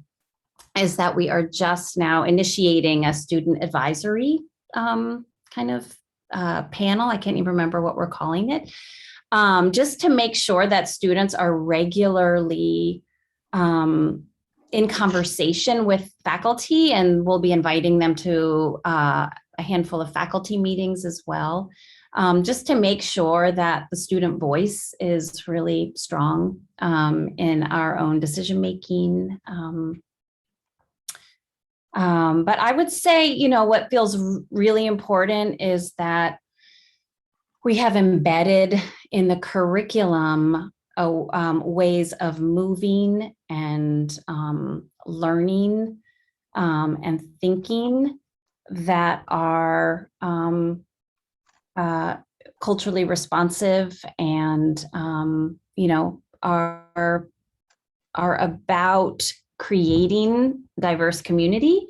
is that we are just now initiating a student advisory kind of panel. I can't even remember what we're calling it, just to make sure that students are regularly in conversation with faculty, and we'll be inviting them to a handful of faculty meetings as well, just to make sure that the student voice is really strong in our own decision-making. But I would say, you know, what feels really important is that we have embedded in the curriculum ways of moving and learning and thinking that are culturally responsive and, you know, are about creating diverse community.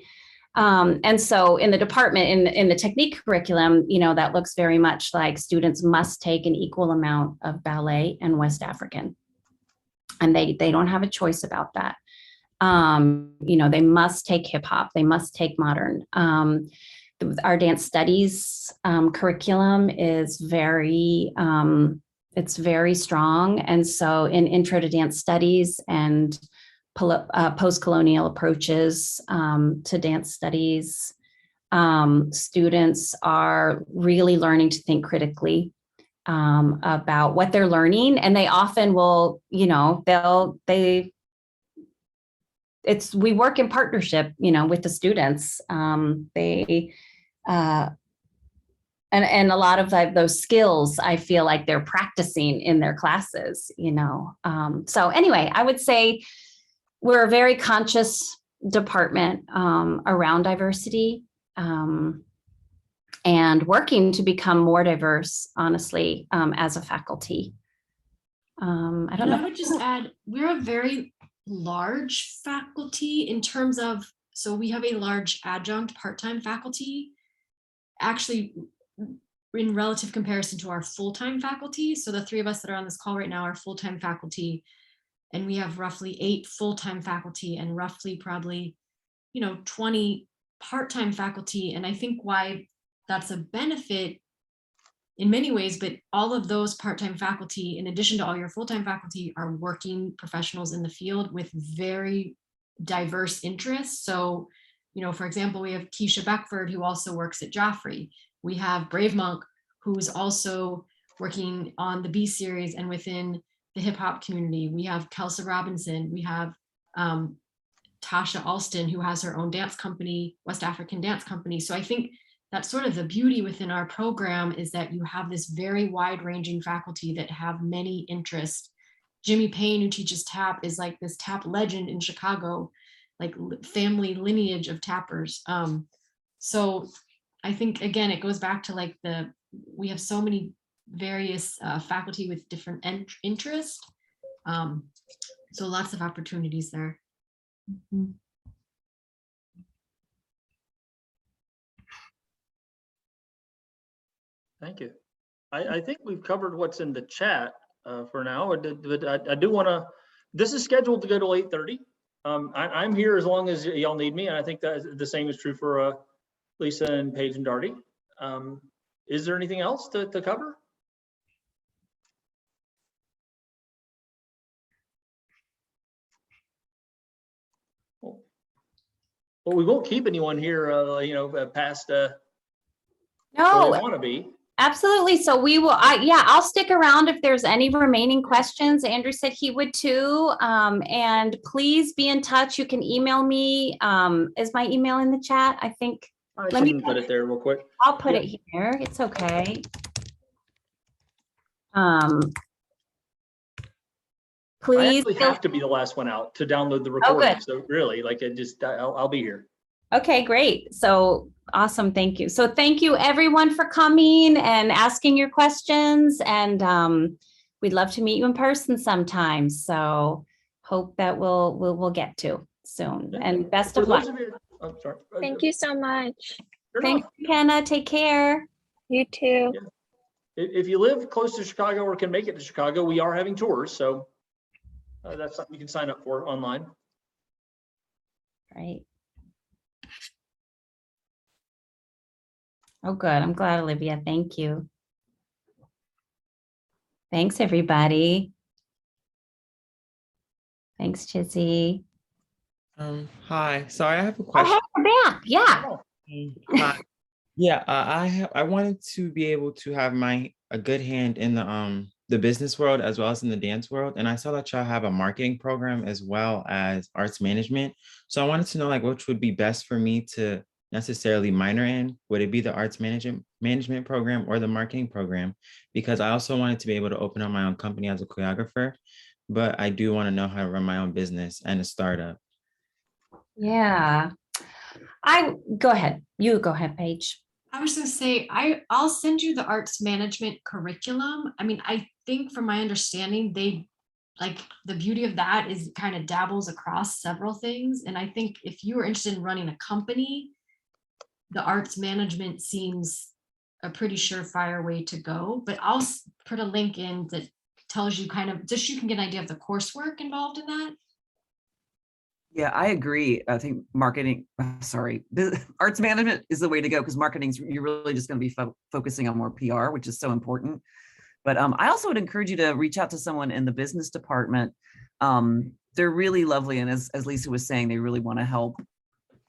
And so in the department, in the technique curriculum, you know, that looks very much like students must take an equal amount of ballet and West African. And they don't have a choice about that. You know, they must take hip hop, they must take modern. Our dance studies curriculum is very, it's very strong. And so in intro to dance studies and post-colonial approaches to dance studies, students are really learning to think critically about what they're learning. And they often will, you know, we work in partnership, you know, with the students. And a lot of those skills, I feel like they're practicing in their classes, you know. So anyway, I would say we're a very conscious department around diversity and working to become more diverse, honestly, as a faculty. I don't know. I would just add, we're a very large faculty in terms of, so we have a large adjunct part-time faculty, actually in relative comparison to our full-time faculty. So the three of us that are on this call right now are full-time faculty, and we have roughly 8 full-time faculty and roughly probably, you know, 20 part-time faculty. And I think why that's a benefit in many ways, but all of those part-time faculty, in addition to all your full-time faculty, are working professionals in the field with very diverse interests. So, you know, for example, we have Keisha Beckford, who also works at Joffrey. We have Brave Monk, who's also working on the B series and within the hip hop community. We have Kelsa Robinson. We have Tasha Alston, who has her own dance company, West African Dance Company. So I think that's sort of the beauty within our program, is that you have this very wide ranging faculty that have many interests. Jimmy Payne, who teaches tap, is like this tap legend in Chicago, like family lineage of tappers. So I think, again, it goes back to like we have so many various faculty with different interests. So lots of opportunities there. Mm-hmm. Thank you. I think we've covered what's in the chat for now. But I do want to, this is scheduled to go to 8:30. I'm here as long as y'all need me. And I think that the same is true for Lisa and Paige and Darty. Is there anything else to cover? Well, we won't keep anyone here, you know, past where they want to be. Absolutely. So we will, I'll stick around if there's any remaining questions. Andrew said he would too. And please be in touch. You can email me. Is my email in the chat? I think. Let me put it there real quick. I'll put it here. It's okay. I Please actually feel. have to be the last one out to download the Oh, recording. good. So really, like, I'll be here. Okay, great. So awesome. Thank you. So thank you everyone for coming and asking your questions. And we'd love to meet you in person sometime. So hope that we'll get to soon. Yeah. And best For of luck. those of you, oh, sorry. Thank you so much. Sure Thanks, enough. Kenna. Take care. You too. Yeah. If you live close to Chicago or can make it to Chicago, we are having tours. So that's something you can sign up for online. Right. Oh, good. I'm glad, Olivia. Thank you. Thanks, everybody. Thanks, Chizzy. Hi. Sorry, I have a Oh, question. hey, we're back. Yeah. Hi. Yeah, I wanted to be able to have a good hand in the business world as well as in the dance world. And I saw that y'all have a marketing program as well as arts management. So I wanted to know like which would be best for me to necessarily minor in. Would it be the arts management program or the marketing program? Because I also wanted to be able to open up my own company as a choreographer, but I do want to know how to run my own business and a startup. Yeah. Go ahead. You go ahead, Paige. I was gonna say, I'll send you the arts management curriculum. I mean, I think from my understanding, they like the beauty of that is it kind of dabbles across several things. And I think if you are interested in running a company, the arts management seems a pretty surefire way to go. But I'll put a link in that tells you kind of just you can get an idea of the coursework involved in that. Yeah, I agree. I think arts management is the way to go because marketing's you're really just going to be focusing on more PR, which is so important. But I also would encourage you to reach out to someone in the business department. They're really lovely, and as Lisa was saying, they really want to help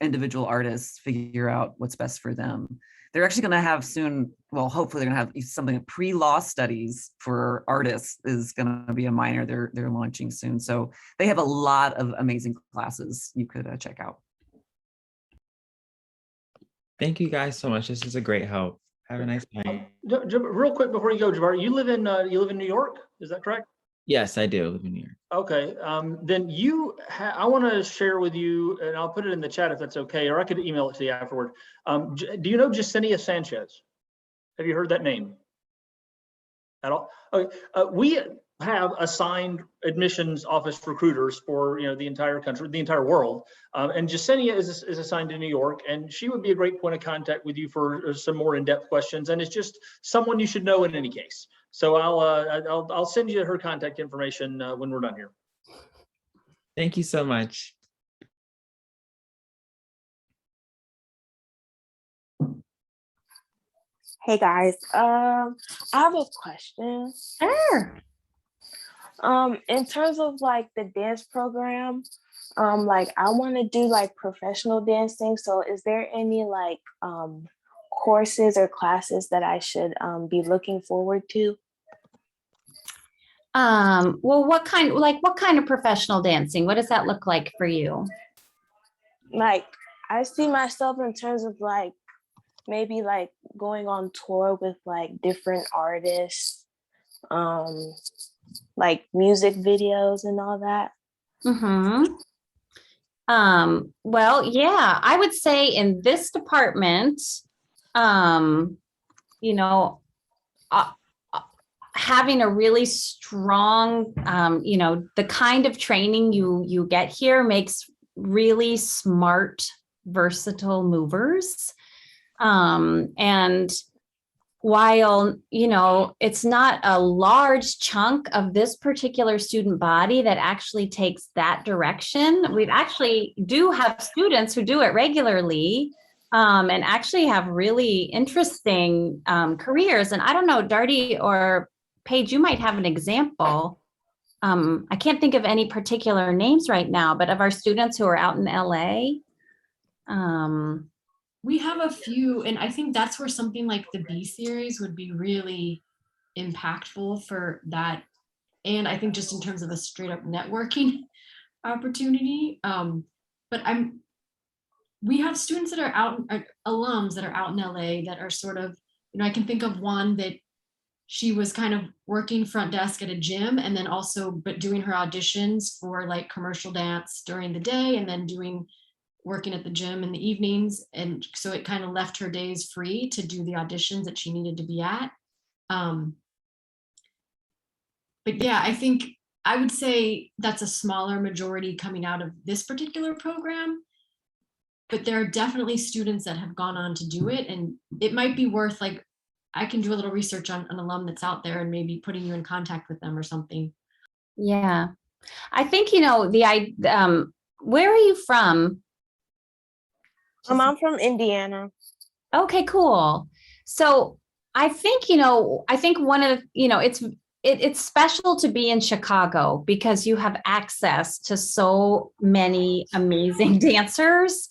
individual artists figure out what's best for them. They're actually going to have soon, well, hopefully they're going to have something, pre-law studies for artists is going to be a minor they're launching soon. So they have a lot of amazing classes you could check out. Thank you guys so much. This is a great help. Have a nice night. Real quick before you go, Jabbar, you live in New York, is that correct? Yes, I do live in New York. Okay, then I want to share with you, and I'll put it in the chat if that's okay, or I could email it to you afterward. Do you know Yesenia Sanchez? Have you heard that name at all? Okay, we have assigned admissions office recruiters for the entire country, the entire world, and Yesenia is assigned to New York, and she would be a great point of contact with you for some more in-depth questions, and it's just someone you should know in any case. So I'll send you her contact information when we're done here. Thank you so much. Hey guys, I have a question. Sure. In terms of like the dance program, like I want to do like professional dancing. So is there any like courses or classes that I should be looking forward to? Well, what kind of professional dancing? What does that look like for you? Like I see myself in terms of like maybe like going on tour with like different artists, like music videos and all that. Mm-hmm. Well, yeah, I would say in this department, having a really strong, the kind of training you get here makes really smart, versatile movers. And while, it's not a large chunk of this particular student body that actually takes that direction, we actually do have students who do it regularly and actually have really interesting careers. And I don't know, Darty or Paige, you might have an example. I can't think of any particular names right now, but of our students who are out in LA. We have a few, and I think that's where something like the B series would be really impactful for that. And I think just in terms of a straight up networking opportunity. But we have students that are out, alums that are out in LA that are sort of, I can think of one that she was kind of working front desk at a gym and then also but doing her auditions for like commercial dance during the day and then working at the gym in the evenings. And so it kind of left her days free to do the auditions that she needed to be at. But yeah, I think I would say that's a smaller majority coming out of this particular program. But there are definitely students that have gone on to do it. And it might be worth, like, I can do a little research on an alum that's out there and maybe putting you in contact with them or something. Yeah. I think, you know, where are you from? I'm from Indiana. Okay, cool. So I think, you know, one of, you know, it's special to be in Chicago because you have access to so many amazing dancers.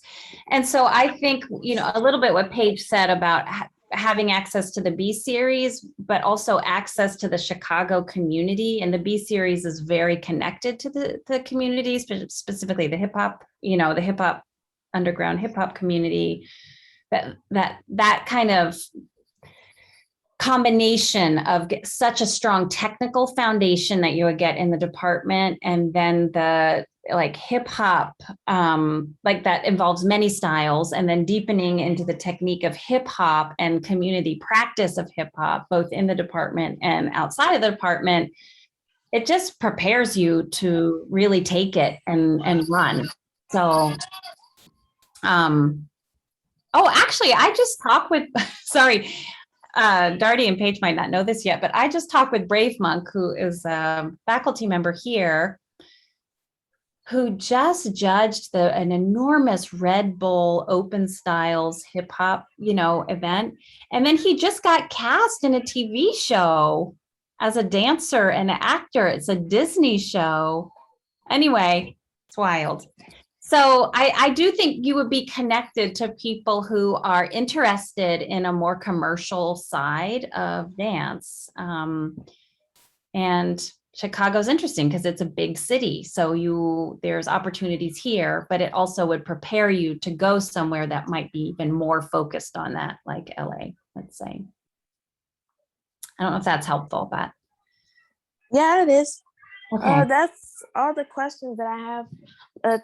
And so I think, you know, a little bit what Paige said about having access to the B series, but also access to the Chicago community. And the B series is very connected to the community, specifically the hip hop, you know, the hip hop, underground hip hop community. That kind of combination of such a strong technical foundation that you would get in the department, and then the like hip hop, like that involves many styles, and then deepening into the technique of hip hop and community practice of hip hop, both in the department and outside of the department. It just prepares you to really take it and run. So, oh, actually, I just talked with, sorry, Darty and Paige might not know this yet, but I just talked with Brave Monk, who is a faculty member here, who just judged an enormous Red Bull Open Styles hip hop, you know, event. And then he just got cast in a TV show as a dancer and an actor. It's a Disney show. Anyway, it's wild. So I do think you would be connected to people who are interested in a more commercial side of dance. And Chicago's interesting because it's a big city. So there's opportunities here, but it also would prepare you to go somewhere that might be even more focused on that, like LA, let's say. I don't know if that's helpful, but. Yeah, it is. Okay. That's all the questions that I have.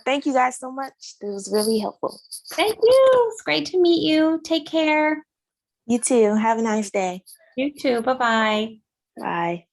Thank you guys so much. It was really helpful. Thank you. It's great to meet you. Take care. You too. Have a nice day. You too. Bye-bye. Bye.